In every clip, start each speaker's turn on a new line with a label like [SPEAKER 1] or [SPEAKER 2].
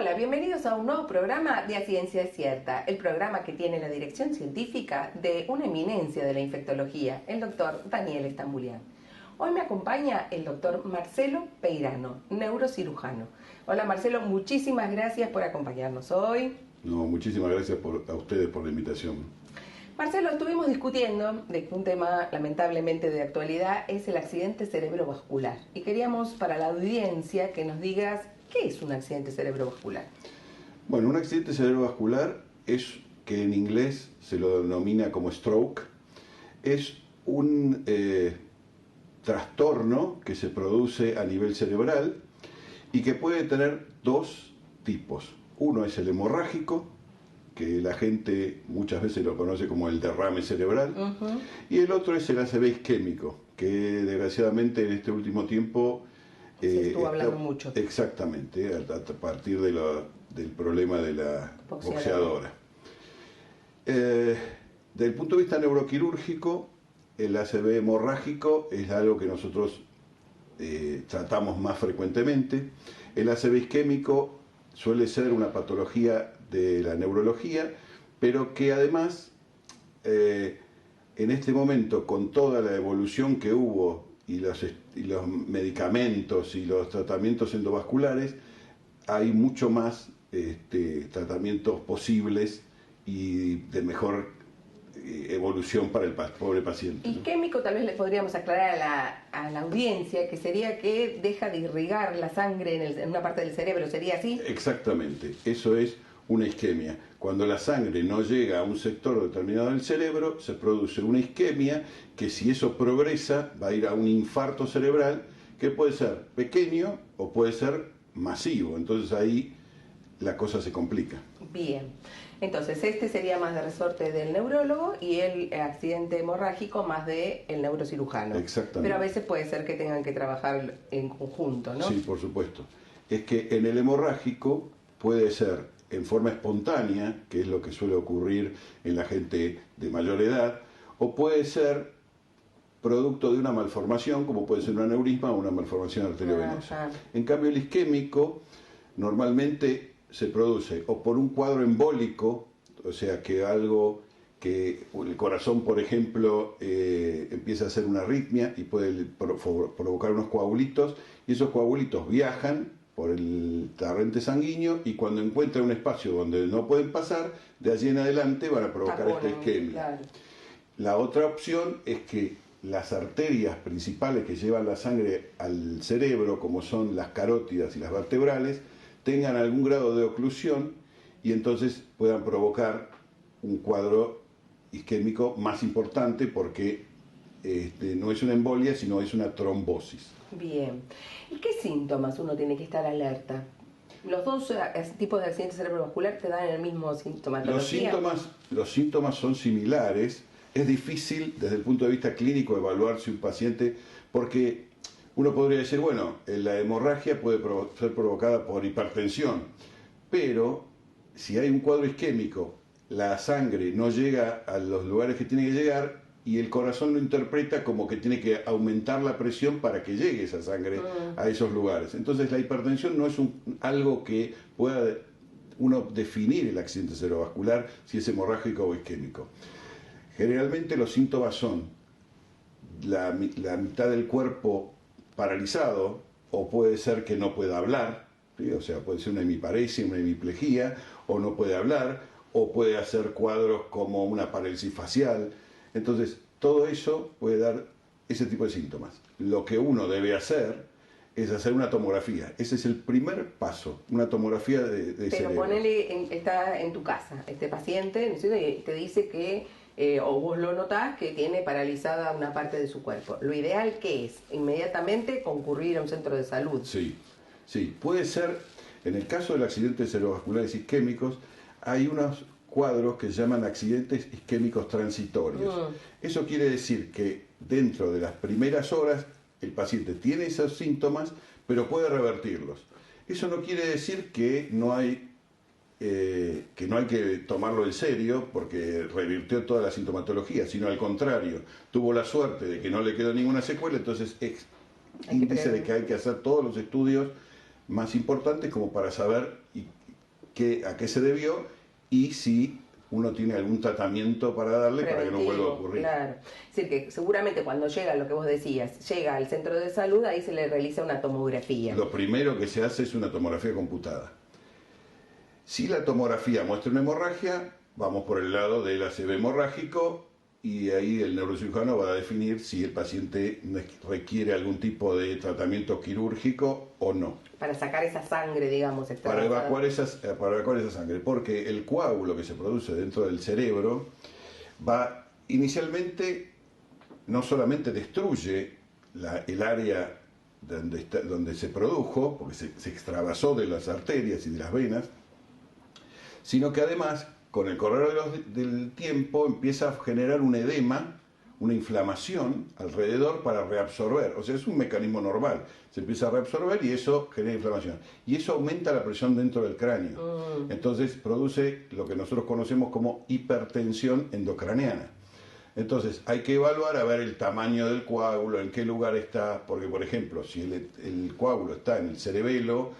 [SPEAKER 1] Hola, bienvenidos a un nuevo programa de A Ciencia es Cierta, el programa que tiene la dirección científica de una eminencia de la infectología, el doctor Daniel Stambulian. Hoy me acompaña el doctor Marcelo Peirano, neurocirujano. Hola Marcelo, muchísimas gracias por acompañarnos hoy.
[SPEAKER 2] No, muchísimas gracias a ustedes por la invitación.
[SPEAKER 1] Marcelo, estuvimos discutiendo de que un tema lamentablemente de actualidad es el accidente cerebrovascular. Y queríamos para la audiencia que nos digas, ¿qué es un accidente cerebrovascular?
[SPEAKER 2] Bueno, un accidente cerebrovascular es, que en inglés se lo denomina como stroke, es un trastorno que se produce a nivel cerebral y que puede tener dos tipos. Uno es el hemorrágico, que la gente muchas veces lo conoce como el derrame cerebral, y el otro es el ACV isquémico, que desgraciadamente en este último tiempo
[SPEAKER 1] se estuvo hablando mucho.
[SPEAKER 2] Exactamente, a partir del problema de la boxeadora. Desde el punto de vista neuroquirúrgico, el ACV hemorrágico es algo que nosotros tratamos más frecuentemente. El ACV isquémico suele ser una patología de la neurología, pero que además, en este momento, con toda la evolución que hubo y los medicamentos y los tratamientos endovasculares, hay mucho más tratamientos posibles y de mejor evolución para el pobre paciente.
[SPEAKER 1] Isquémico, tal vez le podríamos aclarar a la audiencia, que sería que deja de irrigar la sangre en una parte del cerebro, ¿sería así?
[SPEAKER 2] Exactamente, eso es una isquemia. Cuando la sangre no llega a un sector determinado del cerebro, se produce una isquemia que, si eso progresa, va a ir a un infarto cerebral que puede ser pequeño o puede ser masivo. Entonces ahí la cosa se complica.
[SPEAKER 1] Bien, entonces este sería más de resorte del neurólogo y el accidente hemorrágico más del neurocirujano.
[SPEAKER 2] Exactamente.
[SPEAKER 1] Pero a veces puede ser que tengan que trabajar en conjunto, ¿no?
[SPEAKER 2] Sí, por supuesto. Es que en el hemorrágico puede ser en forma espontánea, que es lo que suele ocurrir en la gente de mayor edad, o puede ser producto de una malformación, como puede ser un aneurisma o una malformación arteriovenosa. En cambio, el isquémico normalmente se produce o por un cuadro embólico, o sea, que algo que el corazón, por ejemplo, empieza a hacer una arritmia y puede provocar unos coagulitos, y esos coagulitos viajan por el torrente sanguíneo y cuando encuentran un espacio donde no pueden pasar, de allí en adelante van a provocar esta isquemia. Claro. La otra opción es que las arterias principales que llevan la sangre al cerebro, como son las carótidas y las vertebrales, tengan algún grado de oclusión y entonces puedan provocar un cuadro isquémico más importante, porque no es una embolia, sino es una trombosis.
[SPEAKER 1] Bien. ¿Y qué síntomas uno tiene que estar alerta? ¿Los dos tipos de accidente cerebrovascular te dan el mismo sintomatología?
[SPEAKER 2] Los síntomas son similares. Es difícil desde el punto de vista clínico evaluar si un paciente, porque uno podría decir, bueno, la hemorragia puede ser provocada por hipertensión, pero si hay un cuadro isquémico, la sangre no llega a los lugares que tiene que llegar y el corazón lo interpreta como que tiene que aumentar la presión para que llegue esa sangre a esos lugares. Entonces la hipertensión no es algo que pueda uno definir el accidente cerebrovascular, si es hemorrágico o isquémico. Generalmente los síntomas son la mitad del cuerpo paralizado, o puede ser que no pueda hablar, ¿sí? O sea, puede ser una hemiparesia, una hemiplegia, o no puede hablar, o puede hacer cuadros como una parálisis facial. Entonces, todo eso puede dar ese tipo de síntomas. Lo que uno debe hacer es hacer una tomografía. Ese es el primer paso, una tomografía de cerebro.
[SPEAKER 1] Pero ponele, está en tu casa este paciente, ¿no es cierto? Y te dice que, o vos lo notás, que tiene paralizada una parte de su cuerpo. Lo ideal, ¿qué es? Inmediatamente concurrir a un centro de salud.
[SPEAKER 2] Sí, sí. Puede ser, en el caso del accidente cerebrovasculares isquémicos, hay unos cuadros que se llaman accidentes isquémicos transitorios. Eso quiere decir que dentro de las primeras horas el paciente tiene esos síntomas, pero puede revertirlos. Eso no quiere decir que no hay que tomarlo en serio porque revirtió toda la sintomatología, sino al contrario, tuvo la suerte de que no le quedó ninguna secuela, entonces es índice de que hay que hacer todos los estudios más importantes como para saber a qué se debió y si uno tiene algún tratamiento para darle para que no vuelva a ocurrir.
[SPEAKER 1] Claro. Es decir, que seguramente cuando llega, lo que vos decías, llega al centro de salud, ahí se le realiza una tomografía.
[SPEAKER 2] Lo primero que se hace es una tomografía computada. Si la tomografía muestra una hemorragia, vamos por el lado del ACV hemorrágico y ahí el neurocirujano va a definir si el paciente requiere algún tipo de tratamiento quirúrgico o no.
[SPEAKER 1] Para sacar esa sangre, digamos,
[SPEAKER 2] para evacuar esa sangre, porque el coágulo que se produce dentro del cerebro va inicialmente, no solamente destruye el área donde se produjo, porque se extravasó de las arterias y de las venas, sino que además, con el correr del tiempo, empieza a generar un edema, una inflamación alrededor para reabsorber. O sea, es un mecanismo normal. Se empieza a reabsorber y eso genera inflamación. Y eso aumenta la presión dentro del cráneo. Entonces produce lo que nosotros conocemos como hipertensión endocraneana. Entonces hay que evaluar a ver el tamaño del coágulo, en qué lugar está, porque por ejemplo, si el coágulo está en el cerebelo,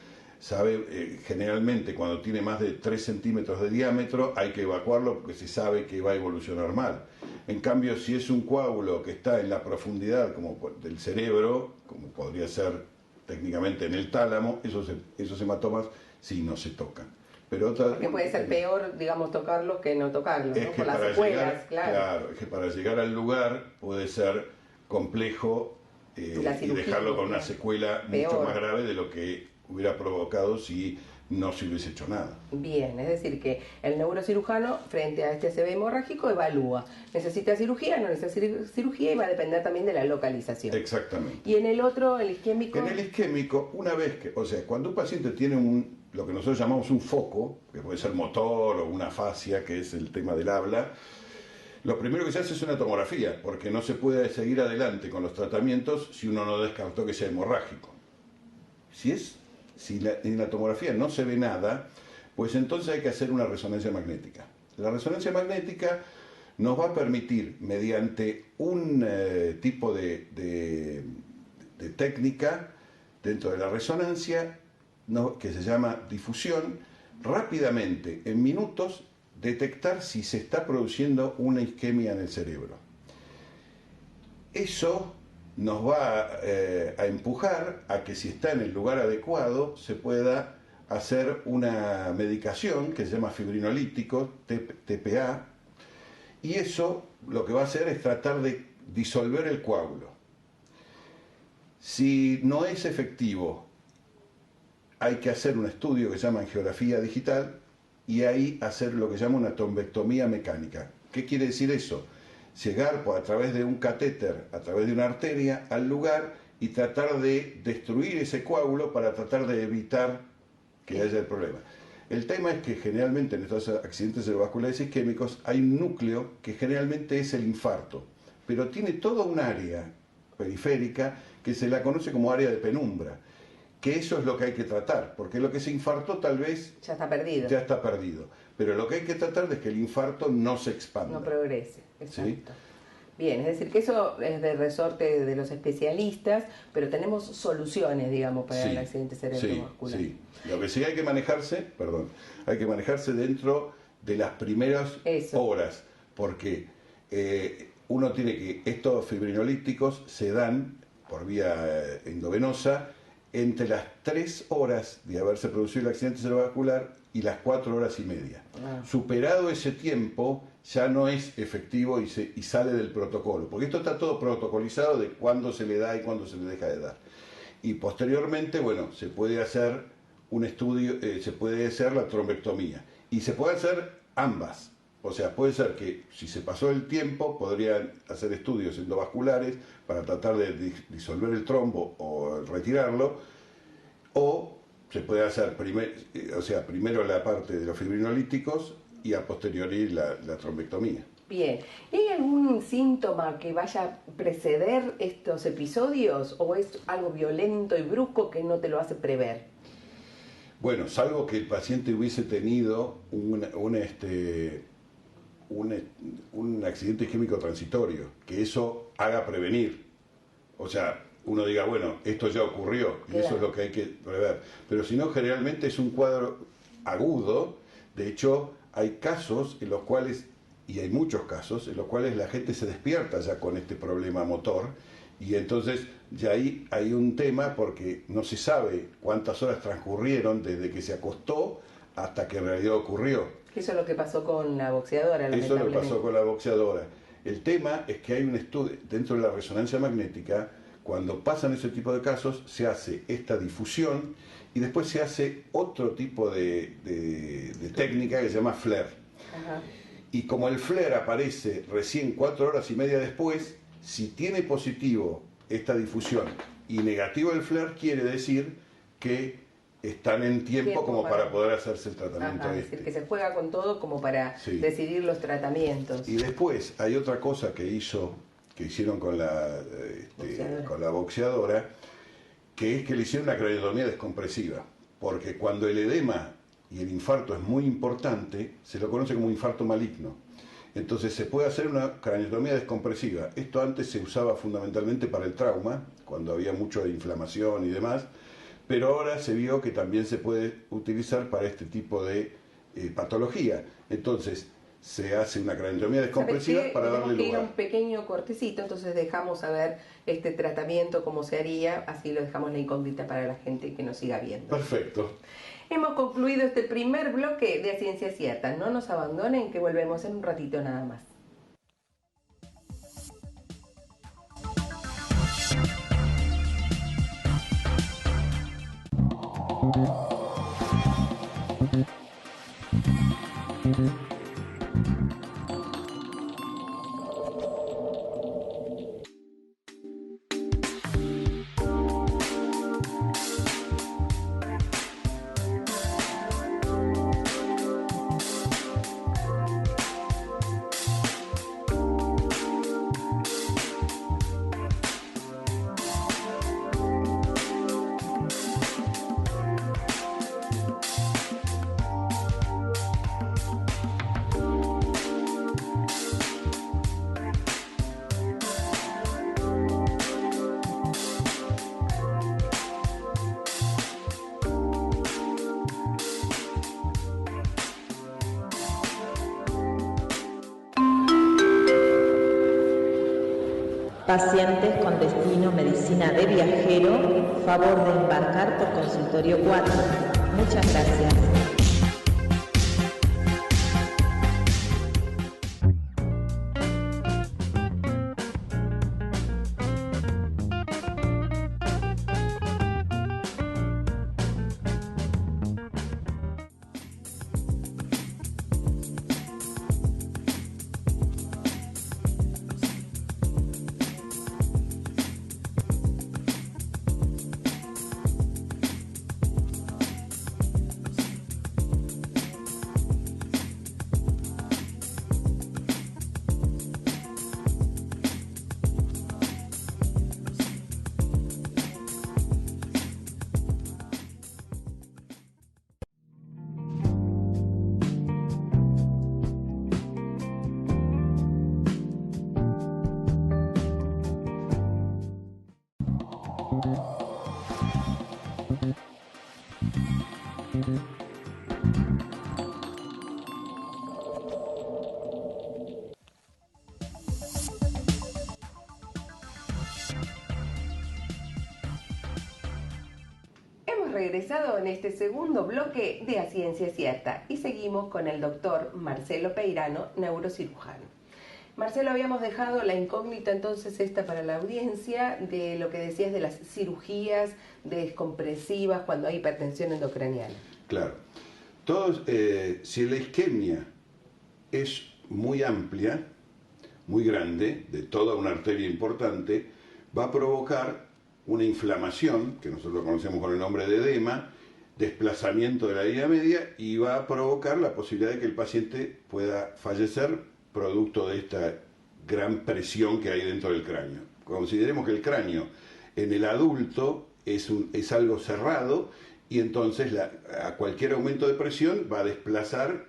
[SPEAKER 2] generalmente cuando tiene más de 3 centímetros de diámetro hay que evacuarlo porque se sabe que va a evolucionar mal. En cambio, si es un coágulo que está en la profundidad como del cerebro, como podría ser técnicamente en el tálamo, esos hematomas sí no se tocan. Pero
[SPEAKER 1] porque puede ser peor, digamos, tocarlos que no tocarlos, ¿no? Por las secuelas,
[SPEAKER 2] claro, es que para llegar al lugar puede ser complejo y dejarlo con una secuela mucho más grave de lo que hubiera provocado si no se hubiese hecho nada.
[SPEAKER 1] Bien, es decir que el neurocirujano frente a este ACV hemorrágico evalúa, necesita cirugía, no necesita cirugía y va a depender también de la localización.
[SPEAKER 2] Exactamente.
[SPEAKER 1] Y en el otro, el isquémico.
[SPEAKER 2] En el isquémico, una vez que, o sea, cuando un paciente tiene lo que nosotros llamamos un foco, que puede ser motor o una fascia, que es el tema del habla, lo primero que se hace es una tomografía, porque no se puede seguir adelante con los tratamientos si uno no descartó que sea hemorrágico. Si en la tomografía no se ve nada, pues entonces hay que hacer una resonancia magnética. La resonancia magnética nos va a permitir, mediante un tipo de técnica dentro de la resonancia, que se llama difusión, rápidamente, en minutos, detectar si se está produciendo una isquemia en el cerebro. Eso nos va a empujar a que si está en el lugar adecuado se pueda hacer una medicación que se llama fibrinolítico, TPA, y eso lo que va a hacer es tratar de disolver el coágulo. Si no es efectivo, hay que hacer un estudio que se llama angiografía digital y ahí hacer lo que se llama una trombectomía mecánica. ¿Qué quiere decir eso? Llegar a través de un catéter, a través de una arteria, al lugar y tratar de destruir ese coágulo para tratar de evitar que haya el problema. El tema es que generalmente en estos accidentes cerebrovasculares isquémicos hay un núcleo que generalmente es el infarto, pero tiene toda un área periférica que se la conoce como área de penumbra, que eso es lo que hay que tratar, porque lo que se infartó tal vez
[SPEAKER 1] ya está perdido,
[SPEAKER 2] pero lo que hay que tratar es que el infarto no se expanda.
[SPEAKER 1] No progrese, exacto.
[SPEAKER 2] ¿Sí?
[SPEAKER 1] Bien, es decir, que eso es de resorte de los especialistas, pero tenemos soluciones, digamos, para el accidente cerebrovascular.
[SPEAKER 2] Sí. Lo que sí hay que manejarse, hay que manejarse dentro de las primeras horas, porque uno tiene que, estos fibrinolíticos se dan por vía endovenosa entre las 3 horas de haberse producido el accidente cerebrovascular y las 4 horas y media. Superado ese tiempo, ya no es efectivo y sale del protocolo, porque esto está todo protocolizado de cuándo se le da y cuándo se le deja de dar. Y posteriormente, bueno, se puede hacer un estudio, se puede hacer la trombectomía, y se puede hacer ambas. O sea, puede ser que si se pasó el tiempo, podrían hacer estudios endovasculares para tratar de disolver el trombo o retirarlo, o se puede hacer primero la parte de los fibrinolíticos y a posteriori la trombectomía.
[SPEAKER 1] Bien, ¿y hay algún síntoma que vaya a preceder estos episodios o es algo violento y brusco que no te lo hace prever?
[SPEAKER 2] Bueno, salvo que el paciente hubiese tenido un accidente isquémico transitorio, que eso haga prevenir. O sea, uno diga, bueno, esto ya ocurrió y eso es lo que hay que prever. Pero si no, generalmente es un cuadro agudo. De hecho, hay casos en los cuales, y hay muchos casos, en los cuales la gente se despierta ya con este problema motor, y entonces ya ahí hay un tema porque no se sabe cuántas horas transcurrieron desde que se acostó hasta que en realidad ocurrió.
[SPEAKER 1] Eso es lo que pasó con la boxeadora,
[SPEAKER 2] Eso es lo que
[SPEAKER 1] lamentablemente.
[SPEAKER 2] pasó con la boxeadora. El tema es que hay un estudio dentro de la resonancia magnética. Cuando pasan ese tipo de casos, se hace esta difusión y después se hace otro tipo de técnica que se llama flare.
[SPEAKER 1] Ajá.
[SPEAKER 2] Y como el flare aparece recién 4 horas y media después, si tiene positivo esta difusión y negativo el flare, quiere decir que están en tiempo como para poder hacerse el tratamiento.
[SPEAKER 1] Ajá, es decir, que se juega con todo como para
[SPEAKER 2] Sí.
[SPEAKER 1] decidir los tratamientos.
[SPEAKER 2] Y después hay otra cosa que hicieron con la boxeadora, que es que le hicieron una craniotomía descompresiva, porque cuando el edema y el infarto es muy importante, se lo conoce como infarto maligno. Entonces se puede hacer una craniotomía descompresiva. Esto antes se usaba fundamentalmente para el trauma, cuando había mucho de inflamación y demás, pero ahora se vio que también se puede utilizar para este tipo de patología. Entonces se hace una craniotomía descompresiva para darle
[SPEAKER 1] lugar. Tenemos que ir a un
[SPEAKER 2] lugar.
[SPEAKER 1] pequeño cortecito, entonces dejamos a ver este tratamiento, cómo se haría, así lo dejamos la incógnita para la gente que nos siga viendo.
[SPEAKER 2] Perfecto.
[SPEAKER 1] Hemos concluido este primer bloque de A Ciencia Cierta. No nos abandonen, que volvemos en un ratito nada más.
[SPEAKER 3] Pacientes con destino medicina de viajero, favor de embarcar por consultorio 4. Muchas gracias.
[SPEAKER 1] Regresado en este segundo bloque de A Ciencia Cierta y seguimos con el doctor Marcelo Peirano, neurocirujano. Marcelo, habíamos dejado la incógnita entonces esta para la audiencia de lo que decías de las cirugías descompresivas cuando hay hipertensión endocraniana.
[SPEAKER 2] Claro. Si la isquemia es muy amplia, muy grande, de toda una arteria importante, va a provocar una inflamación, que nosotros conocemos con el nombre de edema, desplazamiento de la línea media, y va a provocar la posibilidad de que el paciente pueda fallecer producto de esta gran presión que hay dentro del cráneo. Consideremos que el cráneo en el adulto es algo cerrado, y entonces a cualquier aumento de presión va a desplazar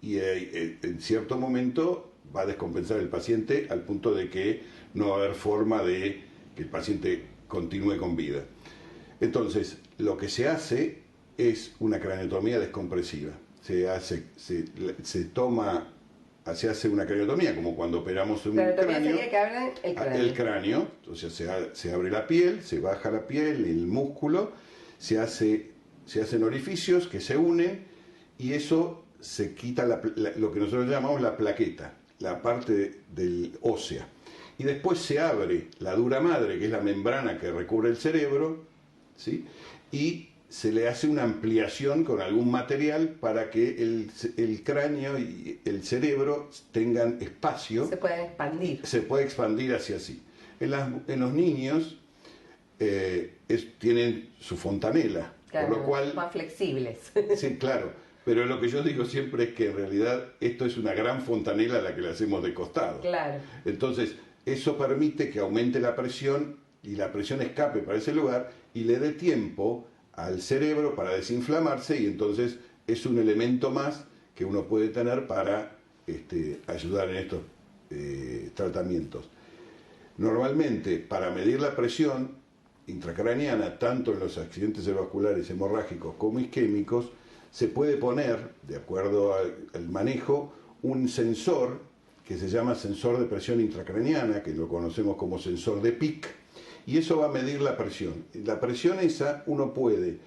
[SPEAKER 2] y en cierto momento va a descompensar el paciente al punto de que no va a haber forma de que el paciente continúe con vida. Entonces, lo que se hace es una craneotomía descompresiva. Se hace una craneotomía, como cuando operamos un cráneo.
[SPEAKER 1] Sería que abren el cráneo.
[SPEAKER 2] El cráneo, entonces se abre la piel, se baja la piel, el músculo, se hacen orificios que se unen y eso se quita lo que nosotros llamamos la plaqueta, la parte del ósea. Y después se abre la dura madre, que es la membrana que recubre el cerebro, ¿sí? Y se le hace una ampliación con algún material para que el cráneo y el cerebro tengan espacio.
[SPEAKER 1] Se pueden expandir.
[SPEAKER 2] Se puede expandir hacia así. En los niños tienen su fontanela,
[SPEAKER 1] claro,
[SPEAKER 2] por lo cual...
[SPEAKER 1] más flexibles.
[SPEAKER 2] Sí, claro. Pero lo que yo digo siempre es que en realidad esto es una gran fontanela a la que le hacemos de costado.
[SPEAKER 1] Claro.
[SPEAKER 2] Entonces, eso permite que aumente la presión y la presión escape para ese lugar y le dé tiempo al cerebro para desinflamarse, y entonces es un elemento más que uno puede tener para ayudar en estos tratamientos. Normalmente, para medir la presión intracraneana, tanto en los accidentes cerebrovasculares hemorrágicos como isquémicos, se puede poner, de acuerdo al manejo, un sensor que se llama sensor de presión intracraneana, que lo conocemos como sensor de PIC, y eso va a medir la presión. La presión esa uno puede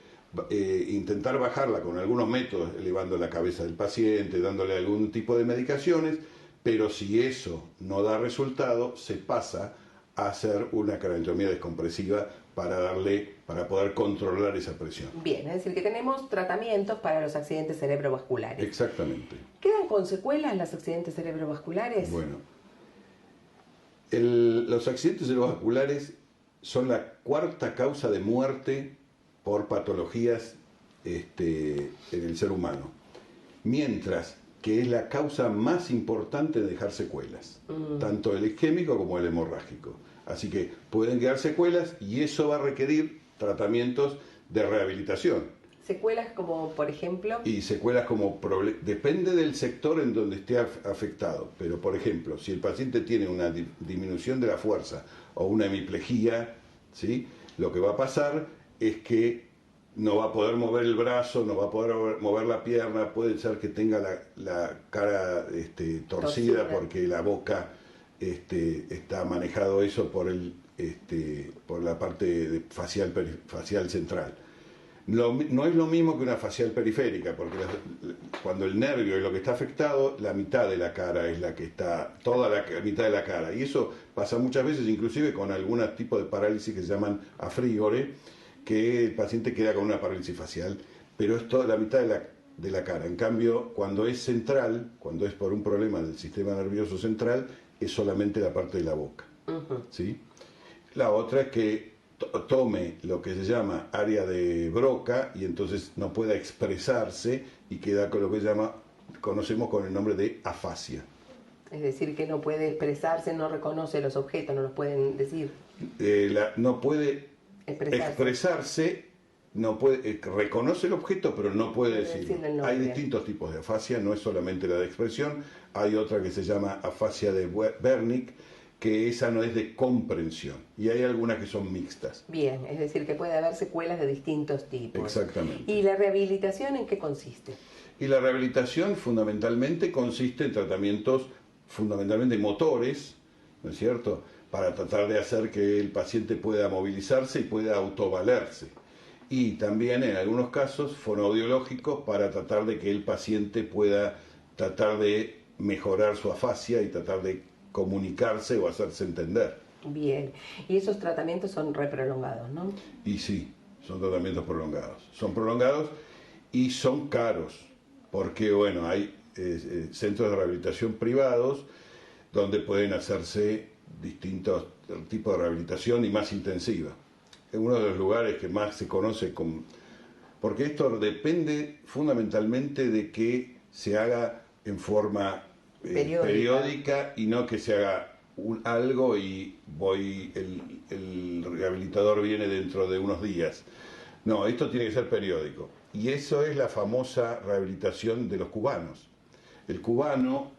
[SPEAKER 2] intentar bajarla con algunos métodos, elevando la cabeza del paciente, dándole algún tipo de medicaciones, pero si eso no da resultado, se pasa a hacer una craneotomía descompresiva para poder controlar esa presión.
[SPEAKER 1] Bien, es decir, que tenemos tratamientos para los accidentes cerebrovasculares.
[SPEAKER 2] Exactamente.
[SPEAKER 1] ¿Quedan con secuelas los accidentes cerebrovasculares?
[SPEAKER 2] Bueno, los accidentes cerebrovasculares son la cuarta causa de muerte por patologías en el ser humano, mientras que es la causa más importante de dejar secuelas, tanto el isquémico como el hemorrágico. Así que pueden quedar secuelas y eso va a requerir tratamientos de rehabilitación.
[SPEAKER 1] ¿Secuelas como, por ejemplo?
[SPEAKER 2] Y secuelas como... Depende del sector en donde esté afectado, pero por ejemplo, si el paciente tiene una disminución de la fuerza o una hemiplegia, ¿sí? Lo que va a pasar es que no va a poder mover el brazo, no va a poder mover la pierna, puede ser que tenga la cara torcida porque la boca está manejado eso por la parte facial central. No es lo mismo que una facial periférica, porque cuando el nervio es lo que está afectado, la mitad de la cara es la que está, toda la mitad de la cara. Y eso pasa muchas veces, inclusive con algún tipo de parálisis que se llaman afrígore, que el paciente queda con una parálisis facial, pero es toda la mitad de la cara. En cambio, cuando es central, cuando es por un problema del sistema nervioso central, es solamente la parte de la boca. ¿Sí? La otra es que tome lo que se llama área de Broca y entonces no pueda expresarse y queda con lo que conocemos con el nombre de afasia.
[SPEAKER 1] Es decir, que no puede expresarse, no reconoce los objetos, no los pueden decir.
[SPEAKER 2] No puede expresarse, no puede, reconoce el objeto, pero no puede decirlo. Hay distintos tipos de afasia, no es solamente la de expresión. Hay otra que se llama afasia de Wernicke, que esa no es de comprensión, y hay algunas que son mixtas.
[SPEAKER 1] Bien, es decir, que puede haber secuelas de distintos tipos.
[SPEAKER 2] Exactamente.
[SPEAKER 1] ¿Y la rehabilitación en qué consiste?
[SPEAKER 2] Y la rehabilitación fundamentalmente consiste en tratamientos fundamentalmente motores, ¿no es cierto?, para tratar de hacer que el paciente pueda movilizarse y pueda autovalerse. Y también en algunos casos fonoaudiológicos para tratar de que el paciente pueda tratar de mejorar su afasia y tratar de comunicarse o hacerse entender.
[SPEAKER 1] Bien, y esos tratamientos son reprolongados, ¿no?
[SPEAKER 2] Y sí, son tratamientos prolongados. Son prolongados y son caros, porque bueno, hay centros de rehabilitación privados donde pueden hacerse distintos tipos de rehabilitación y más intensiva. Es uno de los lugares que más se conoce porque esto depende fundamentalmente de que se haga en forma periódica y no que se haga algo y el rehabilitador viene dentro de unos días. No, esto tiene que ser periódico. Y eso es la famosa rehabilitación de los cubanos. El cubano,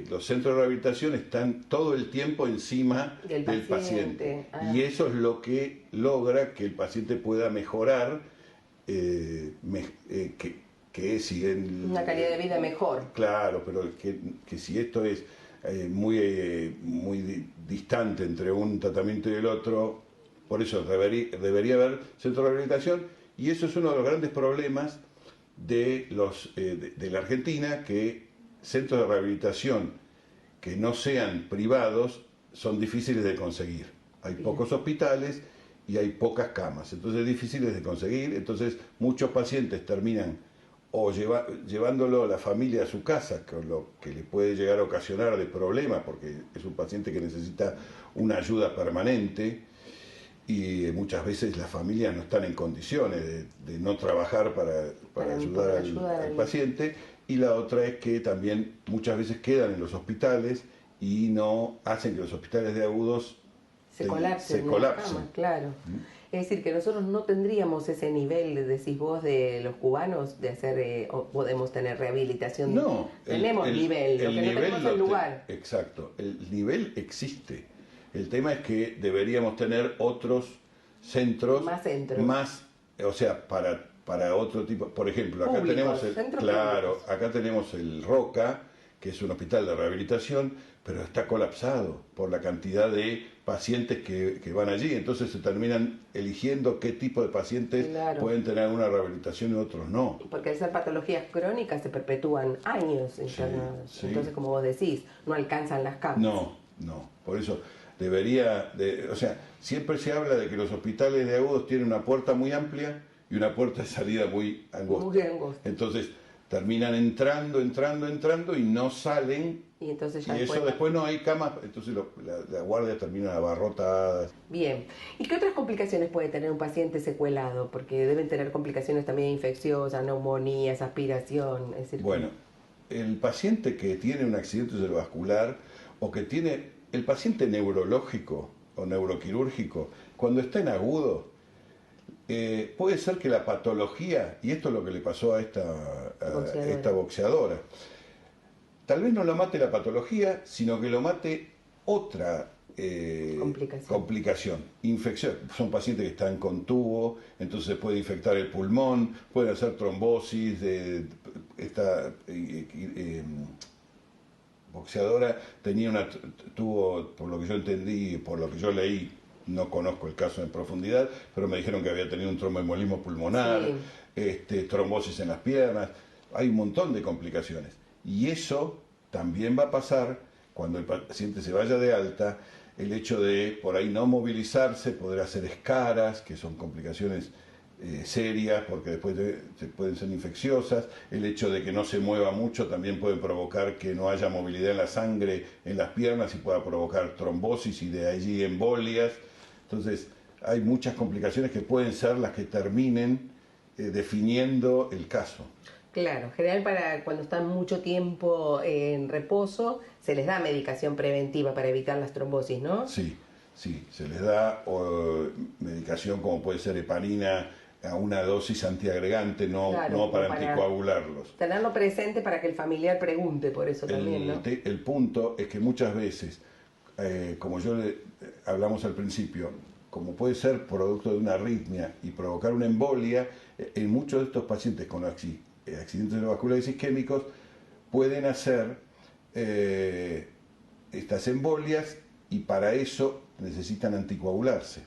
[SPEAKER 2] los centros de rehabilitación están todo el tiempo encima del paciente. Y eso es lo que logra que el paciente pueda mejorar que si en...
[SPEAKER 1] Una calidad de vida mejor.
[SPEAKER 2] Claro, pero que si esto es muy distante entre un tratamiento y el otro, por eso debería haber centro de rehabilitación, y eso es uno de los grandes problemas de la Argentina, que centros de rehabilitación que no sean privados son difíciles de conseguir. Hay pocos hospitales y hay pocas camas, entonces es difíciles de conseguir, entonces muchos pacientes terminan o llevándolo a la familia a su casa, con lo que le puede llegar a ocasionar de problemas, porque es un paciente que necesita una ayuda permanente, y muchas veces las familias no están en condiciones de no trabajar para ayudar al paciente, y la otra es que también muchas veces quedan en los hospitales y no hacen que los hospitales de agudos
[SPEAKER 1] se colapsen. Claro. Es decir, que nosotros no tendríamos ese nivel, decís vos, de los cubanos, de hacer, o podemos tener rehabilitación.
[SPEAKER 2] No,
[SPEAKER 1] tenemos nivel, lo que no tenemos es el lugar.
[SPEAKER 2] Exacto, el nivel existe. El tema es que deberíamos tener otros centros. Más, o sea, para otro tipo. Por ejemplo, acá tenemos el Roca, que es un hospital de rehabilitación, pero está colapsado por la cantidad de pacientes que van allí. Entonces se terminan eligiendo qué tipo de pacientes pueden tener una rehabilitación y otros no.
[SPEAKER 1] Porque al ser patologías crónicas se perpetúan años internados. Sí. Entonces, como vos decís, no alcanzan las camas.
[SPEAKER 2] No. Por eso o sea, siempre se habla de que los hospitales de agudos tienen una puerta muy amplia y una puerta de salida muy angosta.
[SPEAKER 1] Muy angosta.
[SPEAKER 2] Entonces terminan entrando y no salen,
[SPEAKER 1] y entonces
[SPEAKER 2] después no hay camas, entonces la guardia termina abarrotada.
[SPEAKER 1] Bien, ¿y qué otras complicaciones puede tener un paciente secuelado? Porque deben tener complicaciones también infecciosas, neumonías, aspiración, es decir,
[SPEAKER 2] bueno, el paciente que tiene un accidente cerebrovascular o que tiene el paciente neurológico o neuroquirúrgico, cuando está en agudo, puede ser que la patología, y esto es lo que le pasó a esta boxeadora, tal vez no lo mate la patología, sino que lo mate otra complicación, infección. Son pacientes que están con tubo, entonces puede infectar el pulmón, pueden hacer trombosis. Esta boxeadora tuvo, por lo que yo entendí, por lo que yo leí, no conozco el caso en profundidad, pero me dijeron que había tenido un tromboembolismo pulmonar, trombosis en las piernas. Hay un montón de complicaciones. Y eso también va a pasar cuando el paciente se vaya de alta, el hecho de por ahí no movilizarse, poder hacer escaras, que son complicaciones serias, porque después pueden ser infecciosas. El hecho de que no se mueva mucho también puede provocar que no haya movilidad en la sangre, en las piernas, y pueda provocar trombosis y de allí embolias. Entonces hay muchas complicaciones que pueden ser las que terminen definiendo el caso.
[SPEAKER 1] Claro, en general para cuando están mucho tiempo en reposo se les da medicación preventiva para evitar las trombosis, ¿no?
[SPEAKER 2] Sí, se les da medicación como puede ser heparina a una dosis antiagregante, no para anticoagularlos.
[SPEAKER 1] Tenerlo presente para que el familiar pregunte por eso también, ¿no?
[SPEAKER 2] El punto es que muchas veces, como hablamos al principio, como puede ser producto de una arritmia y provocar una embolia, en muchos de estos pacientes con accidentes cerebrovasculares isquémicos pueden hacer estas embolias, y para eso necesitan anticoagularse.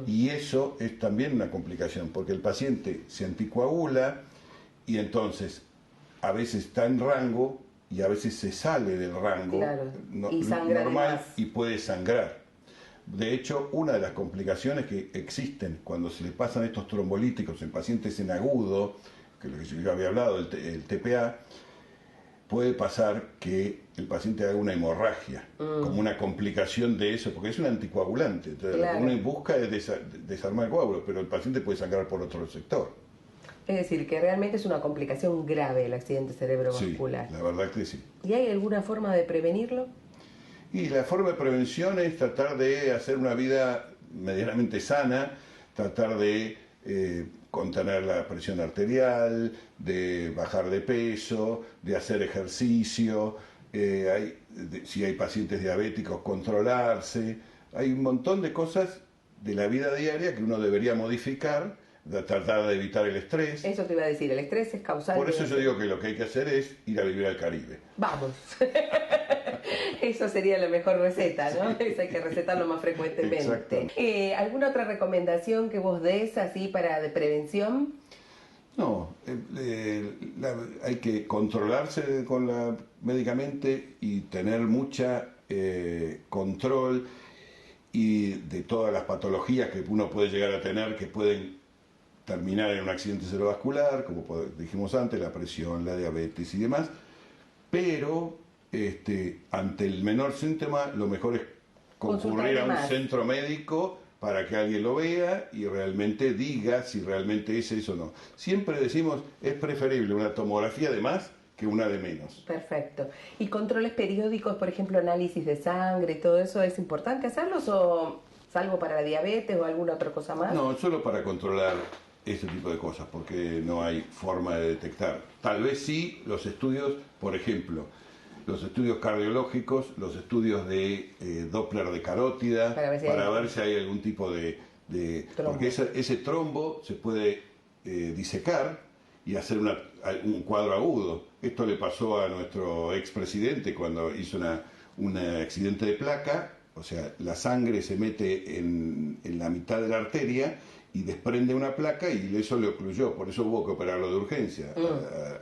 [SPEAKER 2] Y eso es también una complicación, porque el paciente se anticoagula y entonces a veces está en rango y a veces se sale del rango normal y puede sangrar. De hecho, una de las complicaciones que existen cuando se le pasan estos trombolíticos en pacientes en agudo, que lo que yo había hablado, el TPA, puede pasar que el paciente haga una hemorragia, como una complicación de eso, porque es un anticoagulante. Entonces, lo que uno busca es desarmar el coágulo, pero el paciente puede sangrar por otro sector.
[SPEAKER 1] Es decir, que realmente es una complicación grave el accidente cerebrovascular.
[SPEAKER 2] Sí, la verdad que sí.
[SPEAKER 1] ¿Y hay alguna forma de prevenirlo?
[SPEAKER 2] Y la forma de prevención es tratar de hacer una vida medianamente sana, tratar de contener la presión arterial, de bajar de peso, de hacer ejercicio, si hay pacientes diabéticos, controlarse. Hay un montón de cosas de la vida diaria que uno debería modificar tratar de evitar el estrés.
[SPEAKER 1] Eso te iba a decir, el estrés es causal.
[SPEAKER 2] Por eso yo digo que lo que hay que hacer es ir a vivir al Caribe.
[SPEAKER 1] Vamos. Eso sería la mejor receta, ¿no? Sí. Eso hay que recetarlo más frecuentemente. ¿Alguna otra recomendación que vos des así para de prevención?
[SPEAKER 2] No, hay que controlarse médicamente y tener mucha control y de todas las patologías que uno puede llegar a tener que pueden terminar en un accidente cerebrovascular, como dijimos antes, la presión, la diabetes y demás, pero ante el menor síntoma lo mejor es concurrir a un centro médico para que alguien lo vea y realmente diga si realmente es eso o no. Siempre decimos, es preferible una tomografía de más que una de menos.
[SPEAKER 1] Perfecto. ¿Y controles periódicos, por ejemplo, análisis de sangre, todo eso, es importante hacerlos o salvo para la diabetes o alguna otra cosa más?
[SPEAKER 2] No, solo para controlar ese tipo de cosas, porque no hay forma de detectar. Tal vez sí los estudios, por ejemplo, los estudios cardiológicos, los estudios de Doppler de carótida, para ver si hay algún tipo de porque ese trombo se puede disecar y hacer un cuadro agudo. Esto le pasó a nuestro expresidente cuando hizo un accidente de placa, o sea, la sangre se mete en la mitad de la arteria y desprende una placa y eso le ocluyó, por eso hubo que operarlo de urgencia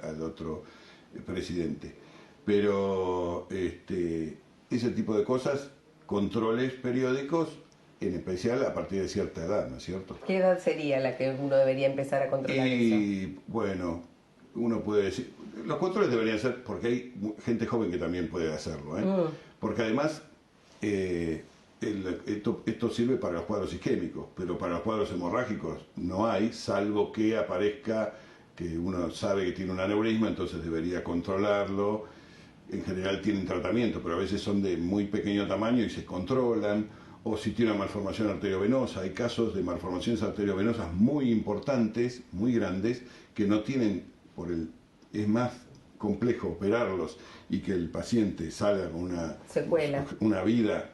[SPEAKER 2] al otro presidente. Pero ese tipo de cosas, controles periódicos, en especial a partir de cierta edad, ¿no es cierto?
[SPEAKER 1] ¿Qué edad sería la que uno debería empezar a controlar eso?
[SPEAKER 2] Y bueno, uno puede decir, los controles deberían ser, porque hay gente joven que también puede hacerlo, porque además esto sirve para los cuadros isquémicos, pero para los cuadros hemorrágicos no hay, salvo que aparezca que uno sabe que tiene un aneurisma, entonces debería controlarlo. En general tienen tratamiento, pero a veces son de muy pequeño tamaño y se controlan, o si tiene una malformación arteriovenosa. Hay casos de malformaciones arteriovenosas muy importantes, muy grandes, que no tienen, es más complejo operarlos y que el paciente salga con una vida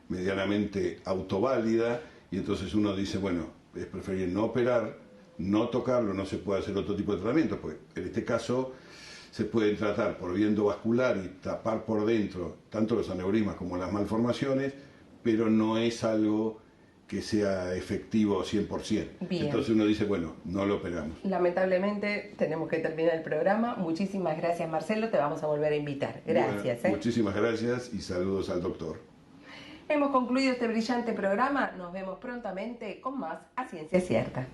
[SPEAKER 2] medianamente autoválida, y entonces uno dice, bueno, es preferible no operar, no tocarlo, no se puede hacer otro tipo de tratamiento, pues en este caso se pueden tratar por vía endovascular y tapar por dentro tanto los aneurismas como las malformaciones, pero no es algo que sea efectivo 100%. Bien. Entonces uno dice, bueno, no lo operamos.
[SPEAKER 1] Lamentablemente tenemos que terminar el programa. Muchísimas gracias, Marcelo, te vamos a volver a invitar. Gracias.
[SPEAKER 2] Bueno, muchísimas gracias y saludos al doctor.
[SPEAKER 1] Hemos concluido este brillante programa. Nos vemos prontamente con más A Ciencia Cierta.